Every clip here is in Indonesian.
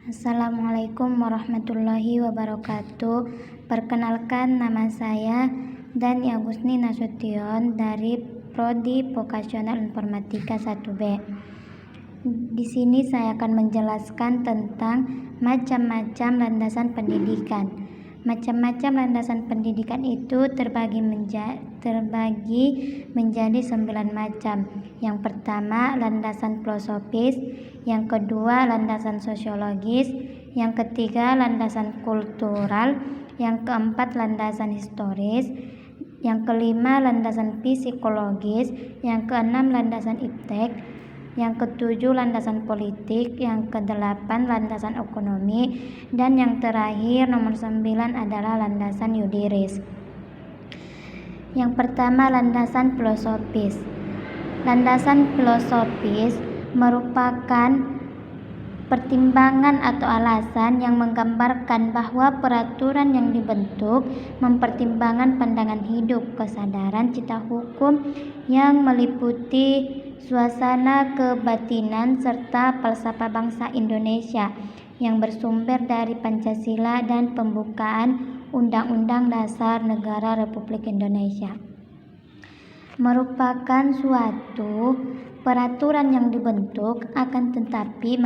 Assalamualaikum warahmatullahi wabarakatuh. Perkenalkan, nama saya Dani Agusni Nasution dari Prodi Vokasional Informatika 1B. Di sini saya akan menjelaskan tentang macam-macam landasan pendidikan. Macam-macam landasan pendidikan itu terbagi menjadi 9 macam. Yang pertama, landasan filosofis. Yang kedua, landasan sosiologis. Yang ketiga, landasan kultural. Yang keempat, landasan historis. Yang kelima, landasan psikologis. Yang keenam, landasan iptek. Yang ketujuh, landasan politik. Yang kedelapan, landasan ekonomi. Dan yang terakhir, nomor 9 adalah landasan yudiris. Yang pertama, landasan filosofis. Landasan filosofis merupakan pertimbangan atau alasan yang menggambarkan bahwa peraturan yang dibentuk mempertimbangkan pandangan hidup, kesadaran, cita hukum yang meliputi suasana kebatinan serta falsafah bangsa Indonesia yang bersumber dari Pancasila dan pembukaan Undang-Undang Dasar Negara Republik Indonesia. Merupakan suatu peraturan yang dibentuk akan tetapi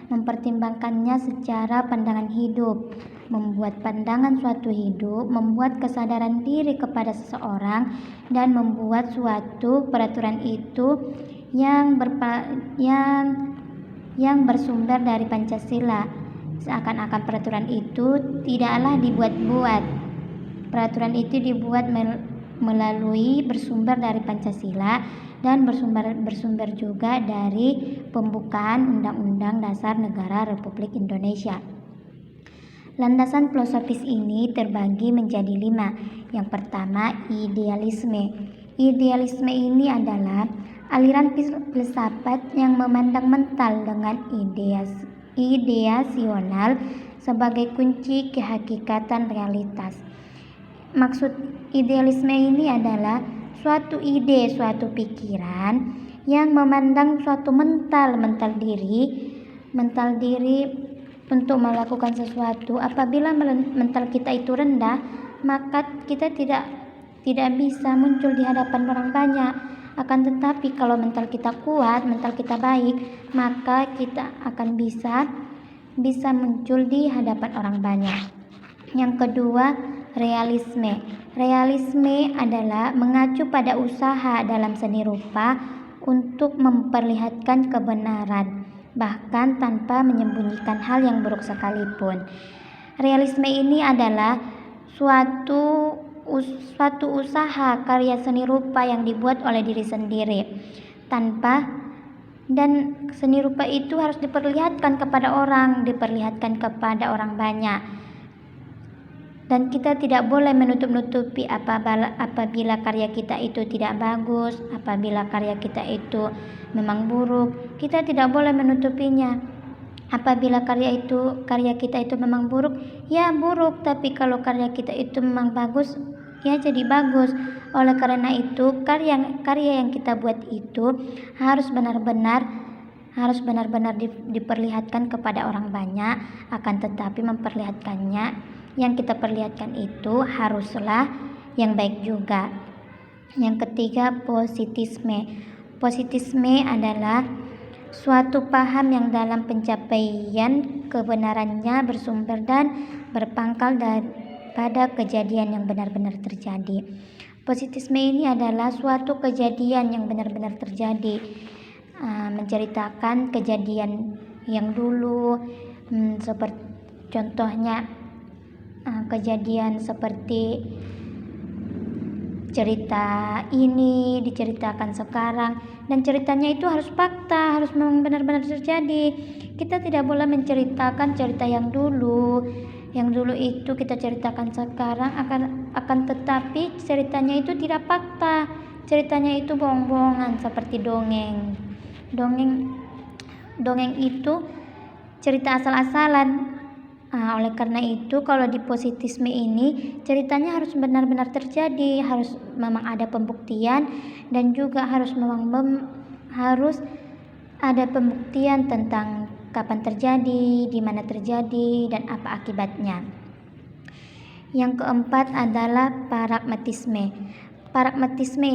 mempertimbangkannya secara pandangan hidup, membuat pandangan suatu hidup, membuat kesadaran diri kepada seseorang, dan membuat suatu peraturan itu yang bersumber dari Pancasila. Seakan-akan peraturan itu tidaklah dibuat-buat. Peraturan itu dibuat melalui bersumber dari Pancasila dan bersumber juga dari pembukaan Undang-Undang Dasar Negara Republik Indonesia. Landasan filosofis ini terbagi menjadi 5. Yang pertama, idealisme. Idealisme ini adalah aliran filsafat yang memandang mental dengan ideasional sebagai kunci kehakikatan realitas. Maksud idealisme ini adalah suatu ide, suatu pikiran yang memandang suatu mental diri untuk melakukan sesuatu. Apabila mental kita itu rendah, maka kita tidak bisa muncul di hadapan orang banyak. Akan tetapi kalau mental kita kuat, mental kita baik, maka kita akan bisa muncul di hadapan orang banyak. Yang kedua, realisme. Realisme adalah mengacu pada usaha dalam seni rupa untuk memperlihatkan kebenaran, bahkan tanpa menyembunyikan hal yang buruk sekalipun. Realisme ini adalah suatu usaha karya seni rupa yang dibuat oleh diri sendiri dan seni rupa itu harus diperlihatkan kepada orang banyak. Dan kita tidak boleh menutup-nutupi apabila karya kita itu tidak bagus, apabila karya kita itu memang buruk, kita tidak boleh menutupinya. Apabila karya kita itu memang buruk, ya buruk, tapi kalau karya kita itu memang bagus, ya jadi bagus. Oleh karena itu, karya yang kita buat itu harus benar-benar diperlihatkan kepada orang banyak, akan tetapi yang kita perlihatkan itu haruslah yang baik juga. Yang ketiga, positisme. Positisme adalah suatu paham yang dalam pencapaian kebenarannya bersumber dan berpangkal pada kejadian yang benar-benar terjadi. Positisme ini adalah suatu kejadian yang benar-benar terjadi, menceritakan kejadian yang dulu, seperti contohnya kejadian seperti cerita ini diceritakan sekarang, dan ceritanya itu harus fakta, harus memang benar-benar terjadi. Kita tidak boleh menceritakan cerita yang dulu itu kita ceritakan sekarang, akan tetapi ceritanya itu tidak fakta, ceritanya itu bohong-bohongan seperti dongeng itu cerita asal-asalan. Oleh karena itu, kalau di positisme ini ceritanya harus benar-benar terjadi, harus memang ada pembuktian, dan juga harus ada pembuktian tentang kapan terjadi, di mana terjadi, dan apa akibatnya. Yang keempat adalah pragmatisme. Pragmatisme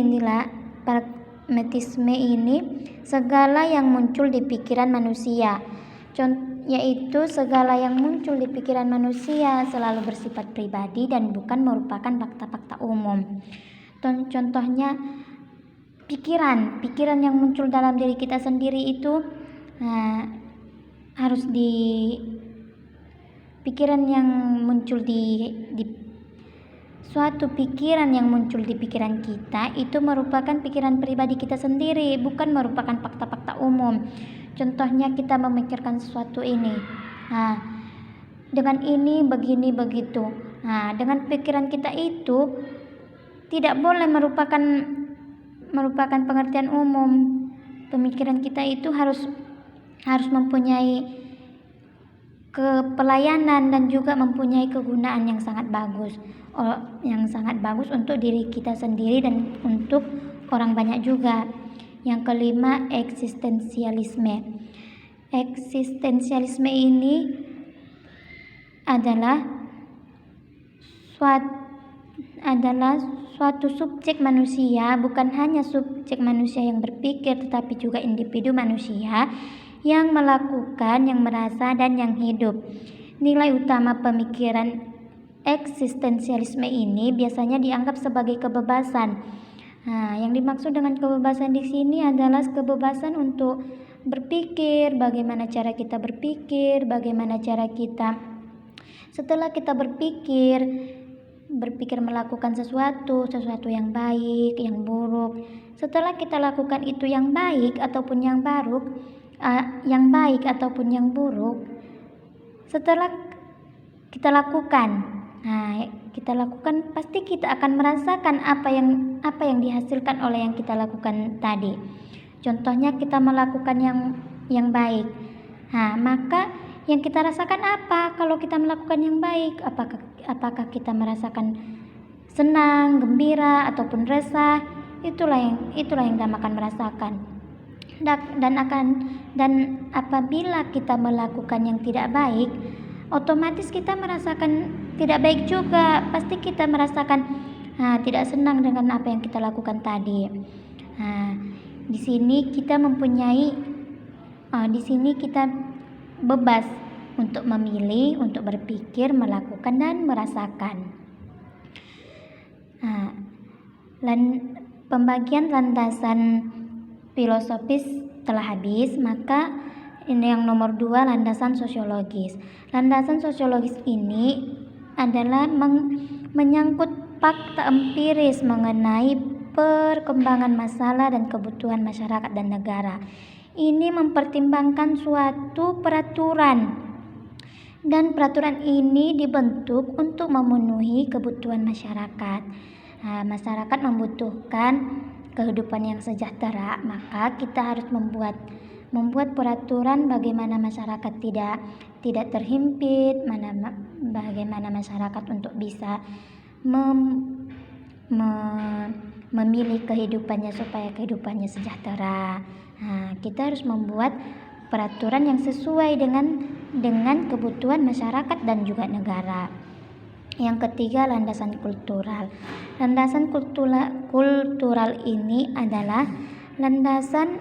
ini segala yang muncul di pikiran manusia, yaitu segala yang muncul di pikiran manusia selalu bersifat pribadi dan bukan merupakan fakta-fakta umum. Contohnya pikiran yang muncul dalam diri kita sendiri itu harus suatu pikiran yang muncul di pikiran kita itu merupakan pikiran pribadi kita sendiri, bukan merupakan fakta-fakta umum. Contohnya kita memikirkan sesuatu ini, dengan ini begini begitu. Dengan pikiran kita itu tidak boleh merupakan pengertian umum. Pemikiran kita itu harus mempunyai kepelayanan dan juga mempunyai kegunaan yang sangat bagus untuk diri kita sendiri dan untuk orang banyak juga. Yang kelima, eksistensialisme. Eksistensialisme ini adalah suatu subjek manusia, bukan hanya subjek manusia yang berpikir, tetapi juga individu manusia yang melakukan, yang merasa, dan yang hidup. Nilai utama pemikiran eksistensialisme ini biasanya dianggap sebagai kebebasan. Yang dimaksud dengan kebebasan di sini adalah kebebasan untuk berpikir, bagaimana cara kita berpikir, bagaimana cara kita setelah kita berpikir melakukan sesuatu yang baik, yang buruk. Setelah kita lakukan itu yang baik ataupun yang buruk, setelah kita lakukan, pasti kita akan merasakan apa yang dihasilkan oleh yang kita lakukan tadi. Contohnya kita melakukan yang baik, maka yang kita rasakan apa kalau kita melakukan yang baik? Apakah kita merasakan senang, gembira, ataupun resah? Itulah yang kita akan merasakan. Dan apabila kita melakukan yang tidak baik, otomatis kita merasakan tidak baik juga. Pasti kita merasakan tidak senang dengan apa yang kita lakukan tadi. Di sini kita bebas untuk memilih, untuk berpikir, melakukan, dan merasakan. Pembagian landasan filosofis telah habis, maka ini yang nomor 2, landasan sosiologis. Landasan sosiologis ini adalah menyangkut fakta empiris mengenai perkembangan masalah dan kebutuhan masyarakat dan negara. Ini mempertimbangkan suatu peraturan, dan peraturan ini dibentuk untuk memenuhi kebutuhan masyarakat. Masyarakat membutuhkan kehidupan yang sejahtera, maka kita harus membuat peraturan bagaimana masyarakat tidak terhimpit, bagaimana masyarakat untuk bisa memilih kehidupannya supaya kehidupannya sejahtera. Kita harus membuat peraturan yang sesuai dengan kebutuhan masyarakat dan juga negara. Yang ketiga, landasan kultural. Landasan kultural ini adalah landasan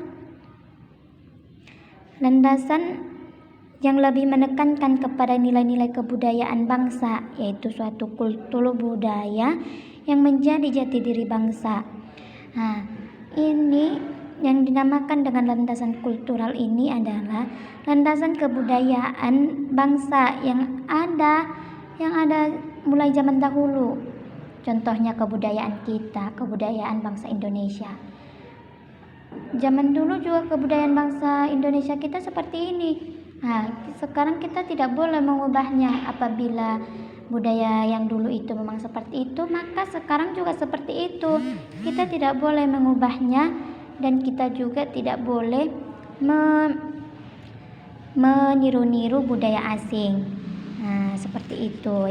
yang lebih menekankan kepada nilai-nilai kebudayaan bangsa, yaitu suatu kultur budaya yang menjadi jati diri bangsa. Ini yang dinamakan dengan landasan kultural ini adalah landasan kebudayaan bangsa yang ada mulai zaman dahulu. Contohnya kebudayaan kita, kebudayaan bangsa Indonesia. Zaman dulu juga kebudayaan bangsa Indonesia kita seperti ini. Sekarang kita tidak boleh mengubahnya. Apabila budaya yang dulu itu memang seperti itu, maka sekarang juga seperti itu. Kita tidak boleh mengubahnya, dan kita juga tidak boleh meniru-niru budaya asing. Seperti itu.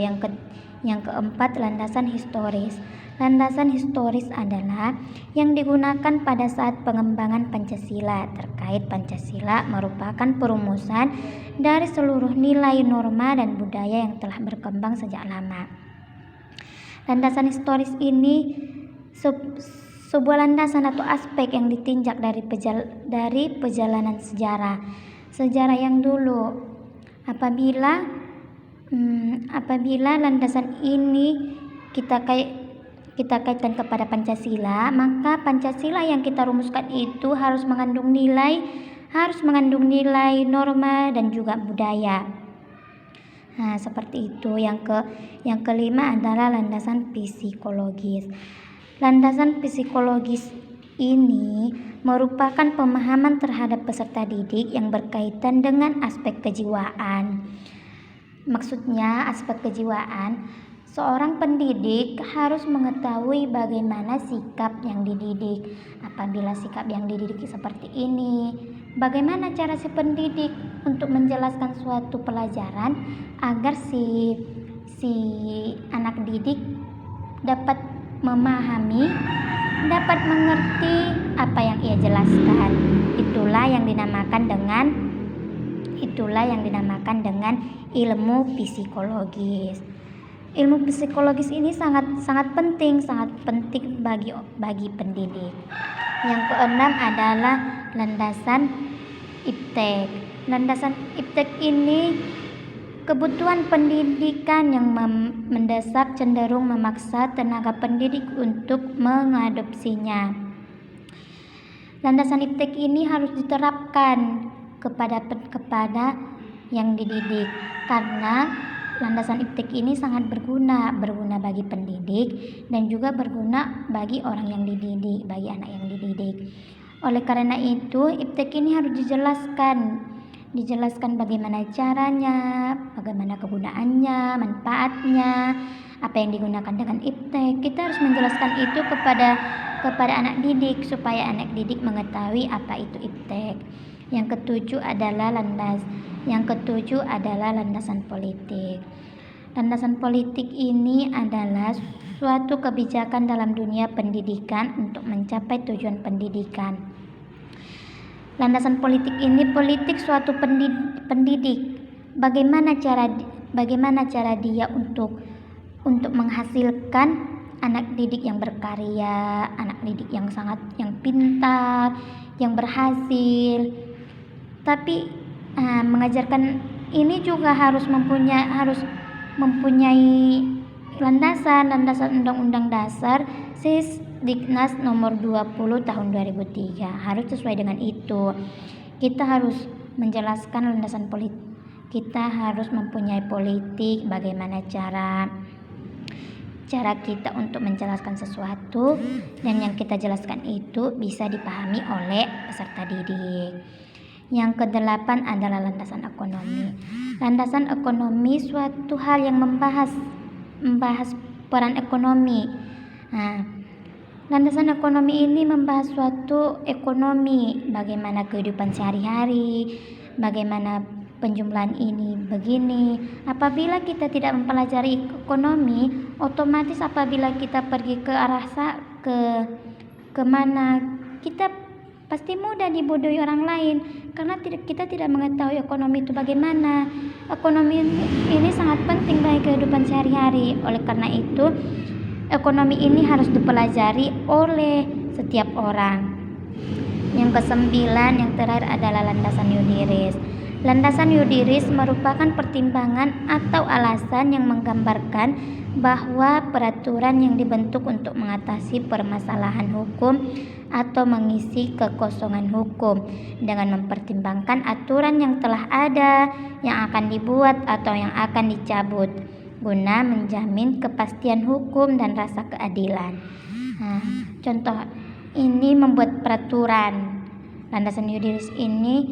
Yang keempat, landasan historis. Landasan historis adalah yang digunakan pada saat pengembangan Pancasila. Terkait Pancasila merupakan perumusan dari seluruh nilai, norma, dan budaya yang telah berkembang sejak lama. Landasan historis ini sebuah landasan atau aspek yang ditinjak dari perjalanan sejarah yang dulu. Apabila landasan ini kita kaitkan kepada Pancasila, maka Pancasila yang kita rumuskan itu harus mengandung nilai, norma, dan juga budaya. Seperti itu. Yang kelima adalah landasan psikologis. Landasan psikologis ini merupakan pemahaman terhadap peserta didik yang berkaitan dengan aspek kejiwaan. Maksudnya, aspek kejiwaan, seorang pendidik harus mengetahui bagaimana sikap yang dididik. Apabila sikap yang dididik seperti ini, bagaimana cara si pendidik untuk menjelaskan suatu pelajaran agar si anak didik dapat memahami, dapat mengerti apa yang ia jelaskan. Itulah yang dinamakan dengan ilmu psikologis. Ilmu psikologis ini sangat penting bagi pendidik. Yang keenam adalah landasan iptek. Landasan iptek ini kebutuhan pendidikan yang mendesak cenderung memaksa tenaga pendidik untuk mengadopsinya. Landasan iptek ini harus diterapkan kepada yang dididik, karena landasan iptek ini sangat berguna bagi pendidik dan juga berguna bagi orang yang dididik, bagi anak yang dididik. Oleh karena itu, iptek ini harus dijelaskan bagaimana caranya, bagaimana kegunaannya, manfaatnya, apa yang digunakan dengan iptek. Kita harus menjelaskan itu kepada anak didik supaya anak didik mengetahui apa itu iptek. Yang ketujuh adalah landasan politik. Landasan politik ini adalah suatu kebijakan dalam dunia pendidikan untuk mencapai tujuan pendidikan. Landasan politik ini suatu pendidik. Bagaimana cara dia untuk menghasilkan anak didik yang berkarya, anak didik yang pintar, yang berhasil. Tapi mengajarkan ini juga harus mempunyai landasan Undang-Undang Dasar Sisdiknas nomor 20 tahun 2003. Harus sesuai dengan itu. Kita harus menjelaskan landasan politik. Kita harus mempunyai politik, bagaimana cara kita untuk menjelaskan sesuatu, dan yang kita jelaskan itu bisa dipahami oleh peserta didik. Yang kedelapan adalah landasan ekonomi. Landasan ekonomi suatu hal yang membahas peran ekonomi. Landasan ekonomi ini membahas suatu ekonomi, bagaimana kehidupan sehari-hari, bagaimana penjumlahan ini begini. Apabila kita tidak mempelajari ekonomi, otomatis apabila kita pergi ke arah kemana, kita pasti mudah dibodohi orang lain, karena kita tidak mengetahui ekonomi itu bagaimana. Ekonomi ini sangat penting bagi kehidupan sehari-hari. Oleh karena itu, ekonomi ini harus dipelajari oleh setiap orang. Yang kesembilan, yang terakhir adalah landasan Yudiris. Landasan Yudiris merupakan pertimbangan atau alasan yang menggambarkan bahwa peraturan yang dibentuk untuk mengatasi permasalahan hukum atau mengisi kekosongan hukum dengan mempertimbangkan aturan yang telah ada, yang akan dibuat atau yang akan dicabut guna menjamin kepastian hukum dan rasa keadilan. Contoh ini membuat peraturan. Landasan Yudiris ini